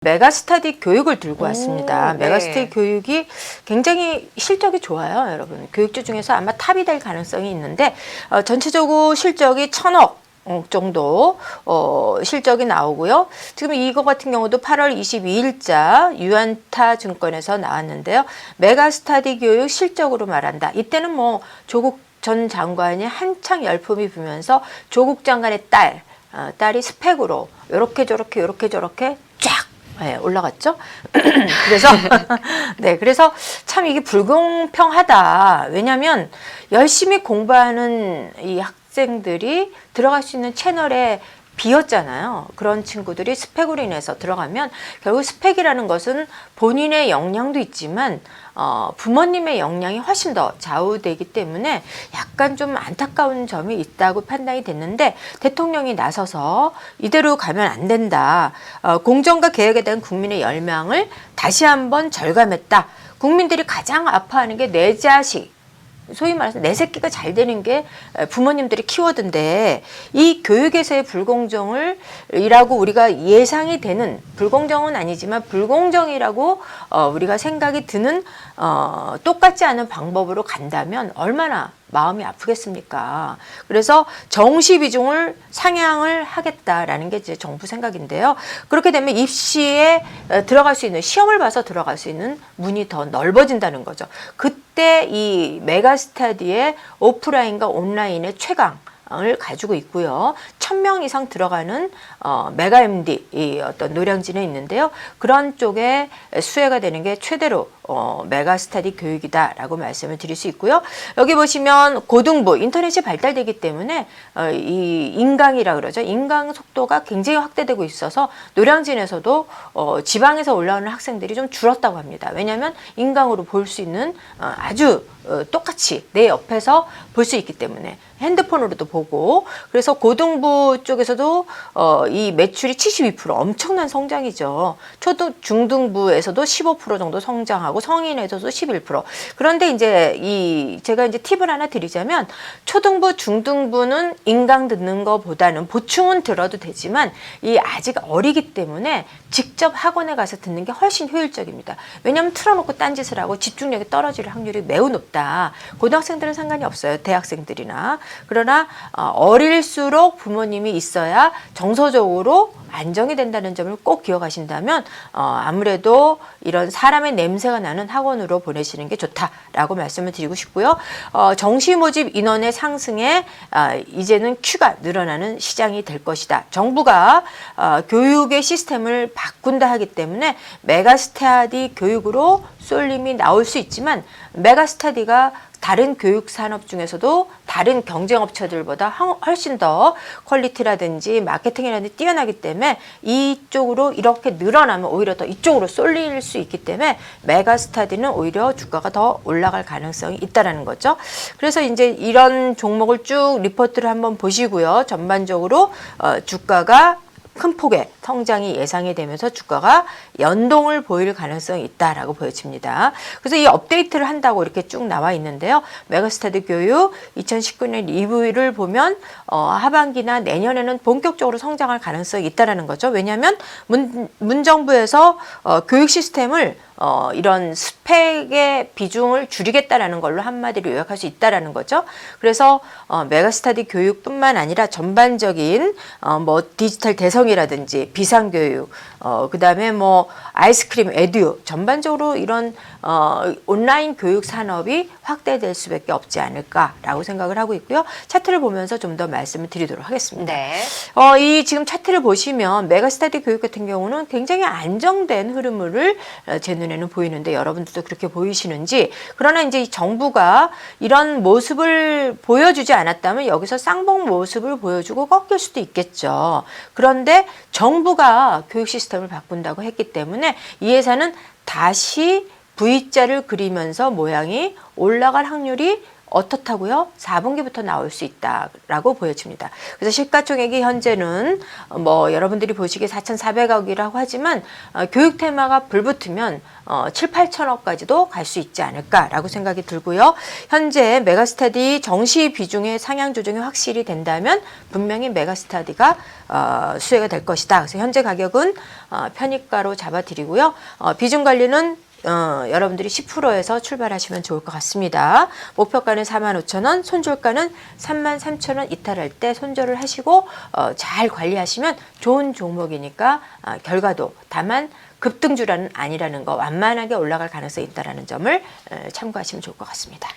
메가스터디 교육을 들고 왔습니다. 네. 메가스터디 교육이 굉장히 실적이 좋아요, 여러분. 교육주 중에서 아마 탑이 될 가능성이 있는데 전체적으로 실적이 1,000억 정도 실적이 나오고요. 지금 이거 같은 경우도 8월 22일자 유안타 증권에서 나왔는데요. 메가스터디 교육 실적으로 말한다. 이때는 뭐 조국 전 장관이 한창 열풍이 불면서 조국 장관의 딸이 스펙으로 요렇게 저렇게 쫙 올라갔죠. 그래서 참 이게 불공평하다. 왜냐하면 열심히 공부하는 이 학생들이 들어갈 수 있는 채널에 비었잖아요. 그런 친구들이 스펙으로 인해서 들어가면 결국 스펙이라는 것은 본인의 역량도 있지만 부모님의 역량이 훨씬 더 좌우되기 때문에 약간 좀 안타까운 점이 있다고 판단이 됐는데 대통령이 나서서 이대로 가면 안 된다. 공정과 개혁에 대한 국민의 열망을 다시 한번 절감했다. 국민들이 가장 아파하는 게 내 자식, 소위 말해서 내 새끼가 잘 되는 게 부모님들이 키워드인데 이 교육에서의 불공정을 이라고 우리가 예상이 되는, 불공정은 아니지만 불공정이라고 우리가 생각이 드는 똑같지 않은 방법으로 간다면 얼마나 마음이 아프겠습니까? 그래서 정시 비중을 상향을 하겠다라는 게 이제 정부 생각인데요. 그렇게 되면 입시에 들어갈 수 있는, 시험을 봐서 들어갈 수 있는 문이 더 넓어진다는 거죠. 그때 이 메가스터디의 오프라인과 온라인의 최강을 가지고 있고요. 1,000명 이상 들어가는 메가MD 이 어떤 노량진에 있는데요. 그런 쪽에 수혜가 되는 게 최대로 메가스터디 교육이다라고 말씀을 드릴 수 있고요. 여기 보시면 고등부 인터넷이 발달되기 때문에 이 인강이라 그러죠. 인강 속도가 굉장히 확대되고 있어서 노량진에서도 지방에서 올라오는 학생들이 좀 줄었다고 합니다. 왜냐하면 인강으로 볼 수 있는 아주 똑같이 내 옆에서 볼 수 있기 때문에 핸드폰으로도 보고, 그래서 고등부 쪽에서도 이 매출이 72% 엄청난 성장이죠. 중등부에서도 15% 정도 성장하고 성인에서도 11%. 그런데 이제 제가 이제 팁을 하나 드리자면 초등부, 중등부는 인강 듣는 것보다는 보충은 들어도 되지만 이 아직 어리기 때문에 직접 학원에 가서 듣는 게 훨씬 효율적입니다. 왜냐하면 틀어놓고 딴짓을 하고 집중력이 떨어질 확률이 매우 높다. 고등학생들은 상관이 없어요. 대학생들이나. 그러나 어릴수록 부모님이 있어야 정서적으로 안정이 된다는 점을 꼭 기억하신다면 아무래도 이런 사람의 냄새가 나는 학원으로 보내시는 게 좋다라고 말씀을 드리고 싶고요. 정시 모집 인원의 상승에 이제는 큐가 늘어나는 시장이 될 것이다. 정부가 교육의 시스템을 바꾼다 하기 때문에 메가스터디 교육으로 쏠림이 나올 수 있지만 메가스터디가 다른 교육 산업 중에서도 다른 경쟁업체들보다 훨씬 더 퀄리티라든지 마케팅이라든지 뛰어나기 때문에 이쪽으로 이렇게 늘어나면 오히려 더 이쪽으로 쏠릴 수 있기 때문에 메가스터디는 오히려 주가가 더 올라갈 가능성이 있다라는 거죠. 그래서 이제 이런 종목을 쭉 리포트를 한번 보시고요. 전반적으로 주가가 큰 폭의 성장이 예상이 되면서 주가가 연동을 보일 가능성이 있다라고 보여집니다. 그래서 이 업데이트를 한다고 이렇게 쭉 나와 있는데요. 메가스터디 교육 2019년 리뷰를 보면 하반기나 내년에는 본격적으로 성장할 가능성이 있다라는 거죠. 왜냐하면 문정부에서 교육 시스템을 이런 스펙의 비중을 줄이겠다라는 걸로 한마디로 요약할 수 있다라는 거죠. 그래서 메가스터디 교육뿐만 아니라 전반적인 뭐 디지털 대성이라든지 비상교육, 그다음에 뭐 아이스크림, 에듀, 전반적으로 이런 온라인 교육 산업이 확대될 수밖에 없지 않을까라고 생각을 하고 있고요. 차트를 보면서 좀 더 말씀을 드리도록 하겠습니다. 네. 이 지금 차트를 보시면 메가스터디 교육 같은 경우는 굉장히 안정된 흐름을 제 눈에는 보이는데 여러분들도 그렇게 보이시는지. 그러나 이제 정부가 이런 모습을 보여주지 않았다면 여기서 쌍봉 모습을 보여주고 꺾일 수도 있겠죠. 그런데 정부가 교육 시스템을 바꾼다고 했기 때문에 이 회사는 다시 V자를 그리면서 모양이 올라갈 확률이 어떻다고요? 4분기부터 나올 수 있다라고 보여집니다. 그래서 시가총액이 현재는 뭐 여러분들이 보시기에 4,400억이라고 하지만 교육 테마가 불붙으면 7, 8천억까지도 갈 수 있지 않을까라고 생각이 들고요. 현재 메가스터디 정시 비중의 상향 조정이 확실히 된다면 분명히 메가스터디가 수혜가 될 것이다. 그래서 현재 가격은 편입가로 잡아드리고요. 비중 관리는 여러분들이 10%에서 출발하시면 좋을 것 같습니다. 목표가는 45,000원, 손절가는 33,000원 이탈할 때 손절을 하시고 잘 관리하시면 좋은 종목이니까 결과도 다만 급등주라는 아니라는 거 완만하게 올라갈 가능성이 있다는 점을 참고하시면 좋을 것 같습니다.